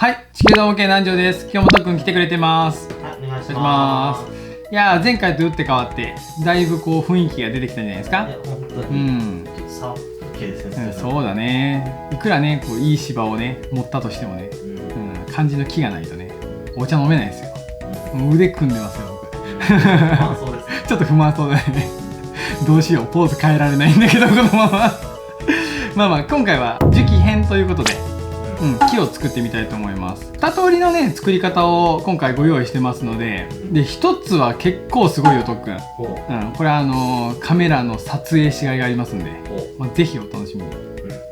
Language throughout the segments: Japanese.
はい、地球の模型南條です。今日もとっくん来てくれてます。はい、お願いします。いやー、前回と打って変わってだいぶこう雰囲気が出てきたんじゃないですか。いや、本当にちょっとサーフ系ですね。そうだね。いくらねこういい芝をね持ったとしてもね、漢字の木がないとねお茶飲めないですよ。もう腕組んでますよ僕。不満そうですね。ちょっと不満そうだよね。どうしよう、ポーズ変えられないんだけどこのまま今回は樹木編ということで、木を作ってみたいと思います。2通りのね作り方を今回ご用意してますので、1つは結構すごいよとっくん、これはカメラの撮影しがいがありますんで、ぜひお楽しみに。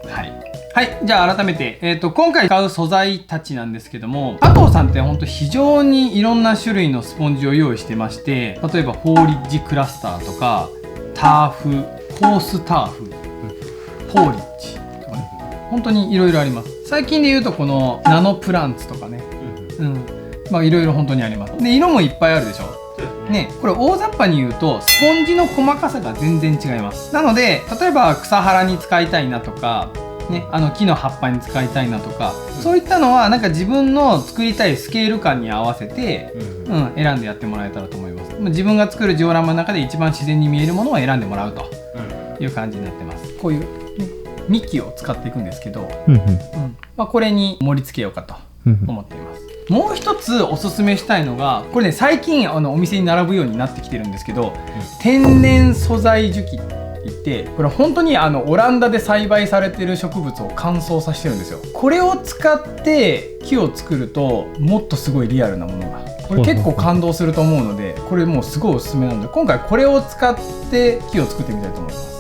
はい、じゃあ改めて、今回使う素材たちなんですけども、加藤さんってほんと非常にいろんな種類のスポンジを用意してまして、例えばフォーリッジクラスターとかターフ、コースターフ、フォーリッジとかね、本当にいろいろあります。最近で言うとこのナノプランツとかね、いろいろ本当にあります。で色もいっぱいあるでしょ。ね、これ大雑把に言うとスポンジの細かさが全然違います。なので例えば草原に使いたいなとかね、木の葉っぱに使いたいなとか、そういったのはなんか自分の作りたいスケール感に合わせて、選んでやってもらえたらと思います。自分が作るジオラマの中で一番自然に見えるものを選んでもらうという感じになってます。こういう、ね、幹を使っていくんですけど、これに盛り付けようかと思っています。もう一つおすすめしたいのが、これね最近お店に並ぶようになってきてるんですけど、天然素材樹木って、これ本当にオランダで栽培されてる植物を乾燥させてるんですよ。これを使って木を作るともっとすごいリアルなものが、これ結構感動すると思うので、これもうすごいおすすめなので、今回これを使って木を作ってみたいと思います。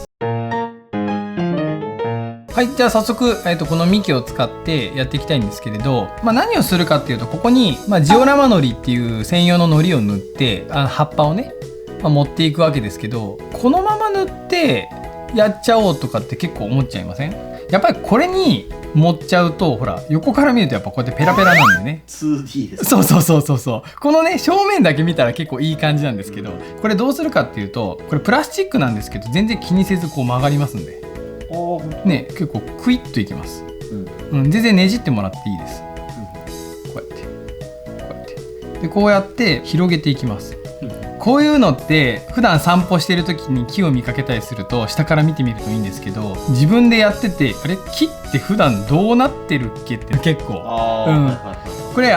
はい、じゃあ早速、この幹を使ってやっていきたいんですけれど、何をするかっていうと、ここに、ジオラマのりっていう専用ののりを塗って葉っぱをね、持っていくわけですけど、このまま塗ってやっちゃおうとかって結構思っちゃいません？やっぱりこれに持っちゃうと、ほら横から見るとやっぱこうやってペラペラなんでね 2D です。そうこのね正面だけ見たら結構いい感じなんですけど、これどうするかっていうと、これプラスチックなんですけど全然気にせずこう曲がりますんでね、結構クイッといきます。全然ねじってもらっていいです。こうやって広げていきます。こういうのって普段散歩してる時に木を見かけたりすると下から見てみるといいんですけど、自分でやってて、あれ木って普段どうなってるっけって結構、これ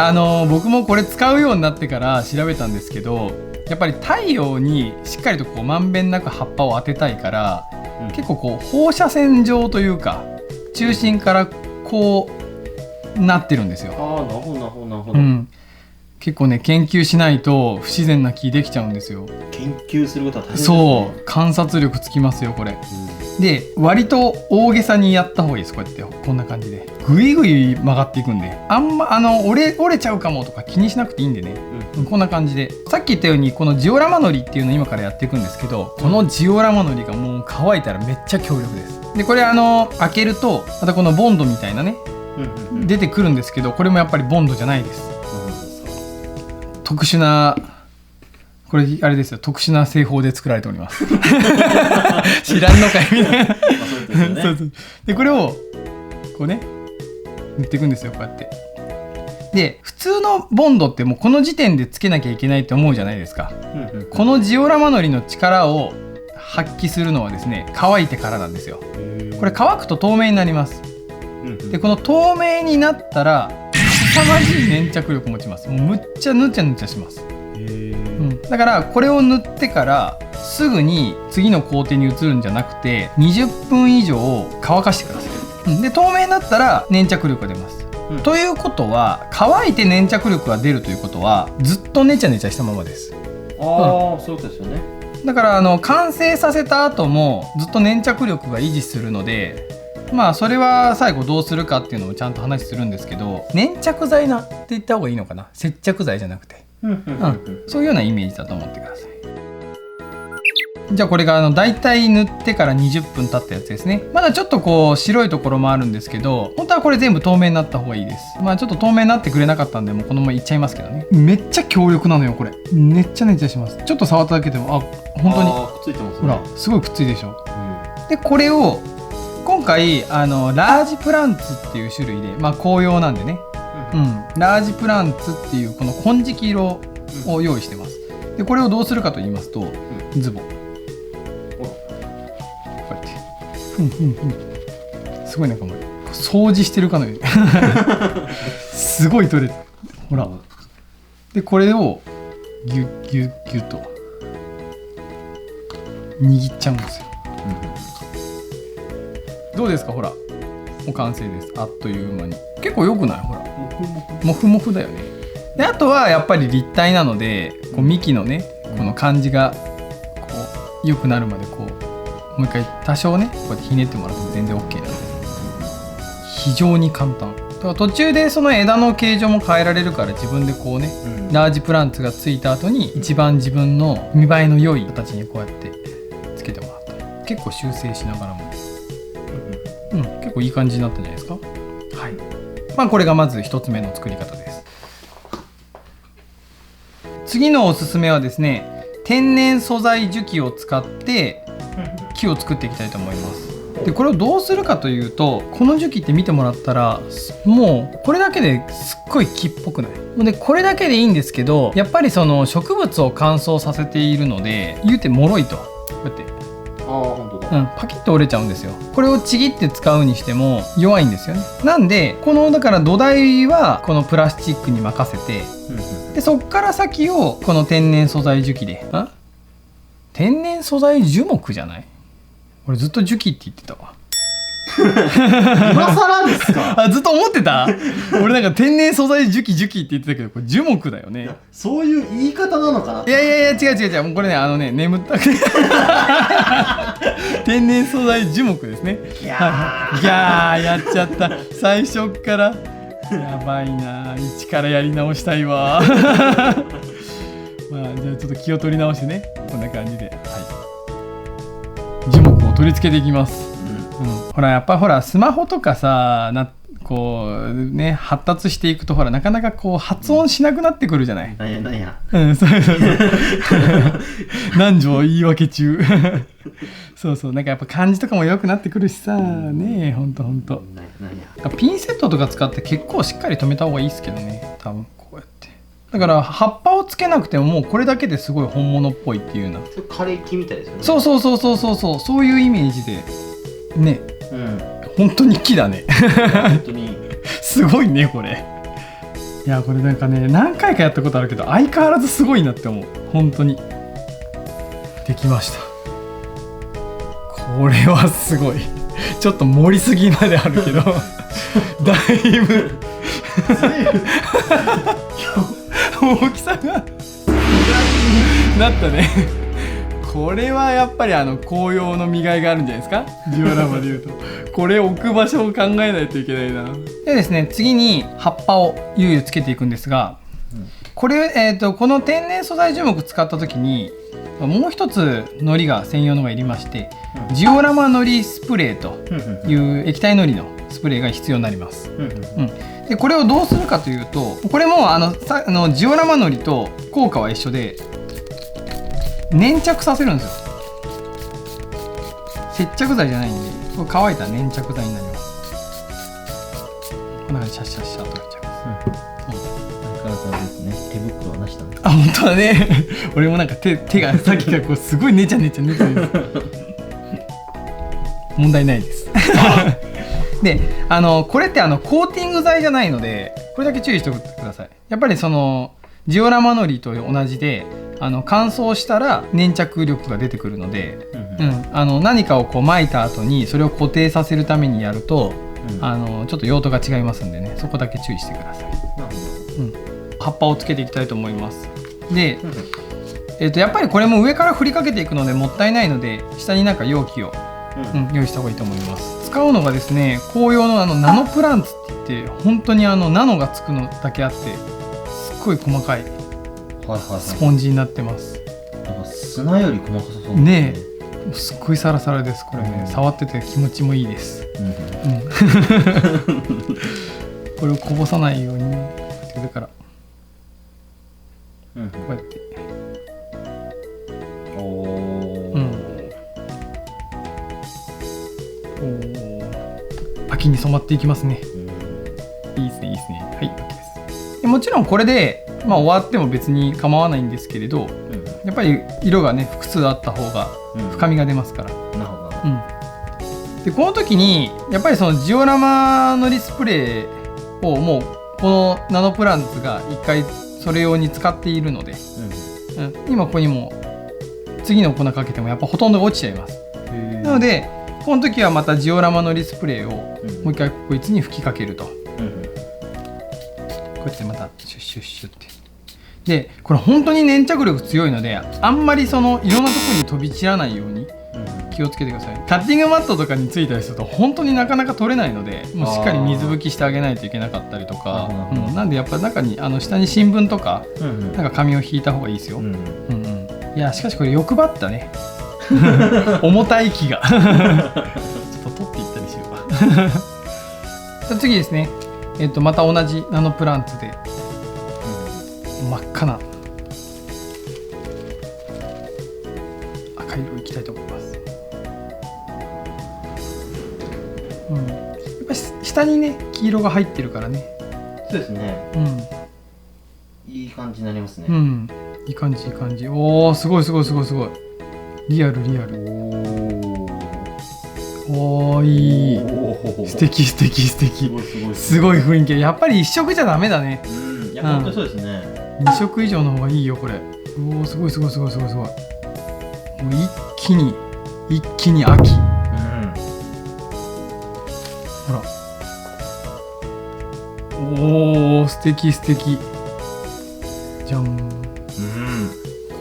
僕もこれ使うようになってから調べたんですけど、やっぱり太陽にしっかりとこうまんべんなく葉っぱを当てたいから、結構こう放射線状というか中心からこうなってるんですよ。なるほど。結構ね研究しないと不自然な木できちゃうんですよ。研究することは大変ですね。そう観察力つきますよこれ。で割と大げさにやった方がいいです。こうやってこんな感じでぐいぐい曲がっていくんで、あんま折れちゃうかもとか気にしなくていいんでね、こんな感じで、さっき言ったようにこのジオラマのりっていうのを今からやっていくんですけど、このジオラマのりがもう乾いたらめっちゃ強力です。でこれ開けるとまたこのボンドみたいなね、出てくるんですけど、これもやっぱりボンドじゃないです。特殊な、これあれですよ、特殊な製法で作られております知らんのかいみたいなでこれをこうね塗っていくんですよ、こうやって。で普通のボンドってもうこの時点でつけなきゃいけないって思うじゃないですか。このジオラマのりの力を発揮するのはですね、乾いてからなんですよ。これ乾くと透明になります。でこの透明になったら凄まじい粘着力持ちます。もうむっちゃぬちゃぬちゃします。だからこれを塗ってからすぐに次の工程に移るんじゃなくて、20分以上乾かしてください。で透明になったら粘着力が出ます。ということは乾いて粘着力が出るということはずっとネチャネチャしたままです。そういうことですよね。だから完成させた後もずっと粘着力が維持するので、それは最後どうするかっていうのもちゃんと話するんですけど、粘着剤なって言った方がいいのかな、接着剤じゃなくて、そういうようなイメージだと思ってください。じゃあこれがだいたい塗ってから20分経ったやつですね。まだちょっとこう白いところもあるんですけど、本当はこれ全部透明になった方がいいです。ちょっと透明になってくれなかったんでもうこのままいっちゃいますけどね。めっちゃ強力なのよこれ。めっちゃねちゃします。ちょっと触っただけでも本当にくっついてますね。ほらすごいくっついてるでしょ。でこれを今回ラージプランツっていう種類で、紅葉なんでね、ラージプランツっていうこの金色色を用意してます。でこれをどうするかと言いますと、ズボンこうやってすごいなんかもう掃除してるかのようにすごい取れてほら。でこれをギュッギュッギュッと握っちゃうんですよ。どうですか？ほらもう完成です。あっという間に。結構良くない？ほらモフモフだよね。であとはやっぱり立体なのでこう幹のねこの感じがこう良くなるまでこうもう一回多少ねこうやってひねってもらっても全然 OK なので非常に簡単。だから途中でその枝の形状も変えられるから自分でこうね、ラージプランツがついた後に一番自分の見栄えの良い形にこうやってつけてもらったら結構修正しながらも、結構いい感じになったんじゃないですか。はい。まあこれがまず一つ目の作り方です。次のおすすめはですね、天然素材樹木を使って木を作っていきたいと思います。でこれをどうするかというと、この樹木って見てもらったらもうこれだけですっごい木っぽくない？でこれだけでいいんですけど、やっぱりその植物を乾燥させているので言うて脆いとこうやって本当だ、パキッと折れちゃうんですよ。これをちぎって使うにしても弱いんですよね。なんでこのだから土台はこのプラスチックに任せて、でそっから先をこの天然素材樹木で、天然素材樹木じゃない？俺ずっと樹木って言ってたわ。今更ですか？ずっと思ってた？俺なんか天然素材樹木って言ってたけどこれ樹木だよね。そういう言い方なのかな。いや違うもうこれね眠ったくて天然素材樹木ですね。ギャーやっちゃった。最初っからやばいな、一からやり直したいわ。まあじゃあちょっと気を取り直してね、こんな感じで、樹木を取り付けていきます。ほらやっぱほらスマホとかさこうね発達していくとほらなかなかこう発音しなくなってくるじゃない。なんやそう何条言い訳中。そうなんかやっぱ漢字とかも良くなってくるしさ、ねえほんとピンセットとか使って結構しっかり留めた方がいいですけどね、多分こうやって。だから葉っぱをつけなくてももうこれだけですごい本物っぽいっていうような、枯れ木みたいですよね。そういうイメージでね、本当に木だね。本当にすごいねこれ。いやこれなんかね何回かやったことあるけど相変わらずすごいなって思う。本当にできました。これはすごい。ちょっと盛りすぎまであるけどだいぶ大きさがなったね。これはやっぱり紅葉の見がいがあるんじゃないですか。ジオラマでいうとこれ置く場所を考えないといけないな。でですね、次に葉っぱをいよいよつけていくんですが、これ、この天然素材樹木使った時にもう一つ糊が専用のがいりまして、ジオラマ糊スプレーという液体糊のスプレーが必要になります。でこれをどうするかというと、これもジオラマ糊と効果は一緒で粘着させるんですよ。接着剤じゃないんで、これ乾いた粘着剤になります。こんな感じでシャッシャッシャッとやっちゃいます。なかなかですね、手袋はなしだね。本当だね。俺もなんか手がさっきからこうすごいねちゃねちゃ問題ないです。でこれってコーティング剤じゃないのでこれだけ注意しておいてください。やっぱりそのジオラマ糊と同じで乾燥したら粘着力が出てくるので、何かをこう巻いた後にそれを固定させるためにやると、ちょっと用途が違いますんでね、そこだけ注意してください。葉っぱをつけていきたいと思います。で、やっぱりこれも上から振りかけていくのでもったいないので下になんか容器を、用意した方がいいと思います。使うのがですね、紅葉のナノプランツって言って本当にナノがつくのだけあってすっごい細かいスポンジになってます。なんか砂より細かさそうね。すっごいサラサラです。これね、触ってて気持ちもいいです。これをこぼさないように上からこうやって秋に染まっていきますね。いいですねいいですね。はい OK です。でもちろんこれで、まあ、終わっても別に構わないんですけれど、やっぱり色がね複数あった方が深みが出ますから、なるほど。でこの時にやっぱりそのジオラマのディスプレイをもうこのナノプランツが1回それ用に使っているので、今ここにも次の粉かけてもやっぱほとんど落ちちゃいます。なのでこの時はまたジオラマのディスプレイをもう一回こいつに吹きかけると、こうやってまたシュッシュッシュッってで、これ本当に粘着力強いのであんまりそのいろんなところに飛び散らないように気をつけてください。カッティングマットとかについたりすると本当になかなか取れないので、もうしっかり水拭きしてあげないといけなかったりとか、なんでやっぱ中に下に新聞とか、なんか紙を引いた方がいいですよ。いやしかしこれ欲張ったね重たい木がちょっと取っていったりしよう次ですね、また同じナノプランツで、真っ赤な赤色いきたいと思います。やっぱり下にね黄色が入ってるからね。そうですね。いい感じになりますね。いい感じいい感じ。おおすごいすごいすごいすごい。リアルリアル。おおいい。素敵素敵素敵。すごい雰囲気。やっぱり一色じゃダメだね。いや本当そうですね。2色以上の方がいいよこれ。おおすごいすごいすごいすごいすごい。もう一気に秋。ほら。おお素敵素敵。じゃん。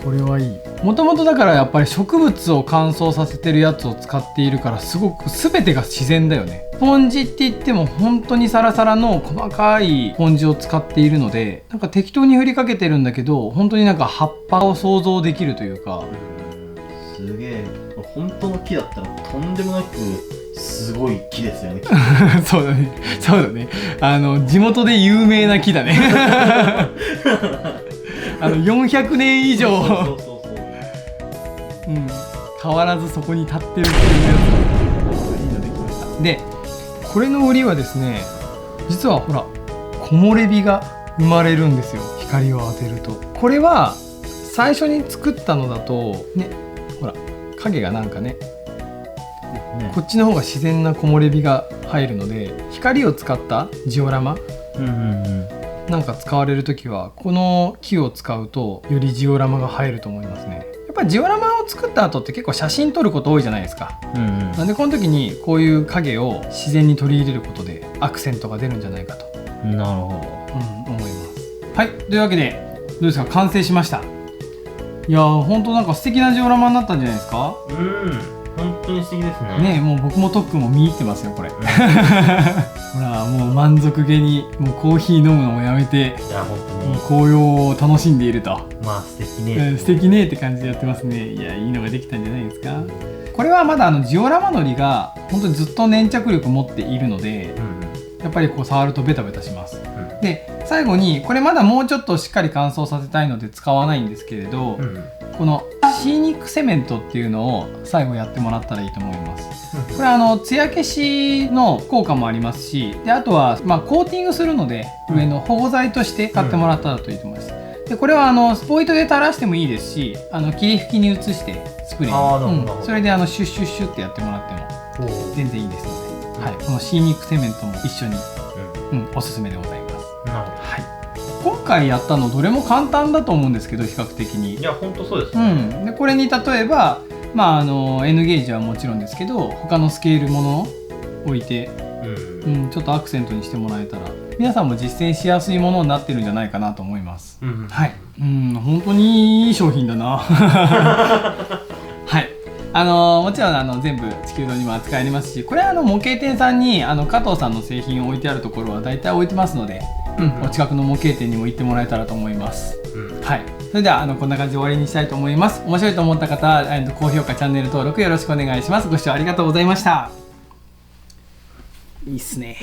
これはいい。もともとだからやっぱり植物を乾燥させてるやつを使っているからすごく全てが自然だよね。スポンジって言っても本当にサラサラの細かいスポンジを使っているので、なんか適当に振りかけてるんだけど本当になんか葉っぱを想像できるというか。すげえ。本当の木だったらとんでもなくすごい木ですよね。そうだねそうだね。地元で有名な木だね400年以上変わらずそこに立ってるっていうやついいのできました。でこれの売りはですね、実はほら木漏れ日が生まれるんですよ、光を当てると。これは最初に作ったのだとね、ほら影がなんかね、こっちの方が自然な木漏れ日が入るので、光を使ったジオラマ、なんか使われるときはこの木を使うとよりジオラマが入ると思いますね。やっぱりジオラマを作った後って結構写真撮ること多いじゃないですか。なんでこの時にこういう影を自然に取り入れることでアクセントが出るんじゃないかと、なるほど、思います。はい、というわけでどうですか、完成しました。いやー本当なんか素敵なジオラマになったんじゃないですか。本当に素敵ですね。ねえ、もう僕も特訓も見入ってますよこれ。ほらもう満足げにもうコーヒー飲むのもやめて、いや本当に紅葉を楽しんでいると。まあ素敵ね、素敵ねって感じでやってますね。いやいいのができたんじゃないですか。これはまだジオラマのりが本当にずっと粘着力を持っているので、やっぱりこう触るとベタベタします。で最後にこれまだもうちょっとしっかり乾燥させたいので使わないんですけれど、このシーニックセメントっていうのを最後やってもらったらいいと思います。これは艶消しの効果もありますし、であとはコーティングするので上の保護剤として買ってもらったらといいと思います。でこれはスポイトで垂らしてもいいですし、霧吹きに移してスプレーに、それでシュッシュッシュッってやってもらっても全然いいですので、はい、このシーニックセメントも一緒に、おすすめでございます。はい、今回やったのどれも簡単だと思うんですけど、比較的に。いや本当そうですね。でこれに例えばN ゲージはもちろんですけど他のスケールものを置いて、ちょっとアクセントにしてもらえたら皆さんも実践しやすいものになってるんじゃないかなと思います。はい、本当にいい商品だな。はい、もちろん全部地球堂にも扱えますし、これは模型店さんに加藤さんの製品を置いてあるところは大体置いてますので、お近くの模型店にも行ってもらえたらと思います。はい、それではこんな感じで終わりにしたいと思います。面白いと思った方は高評価、チャンネル登録よろしくお願いします。ご視聴ありがとうございました。いいっすね。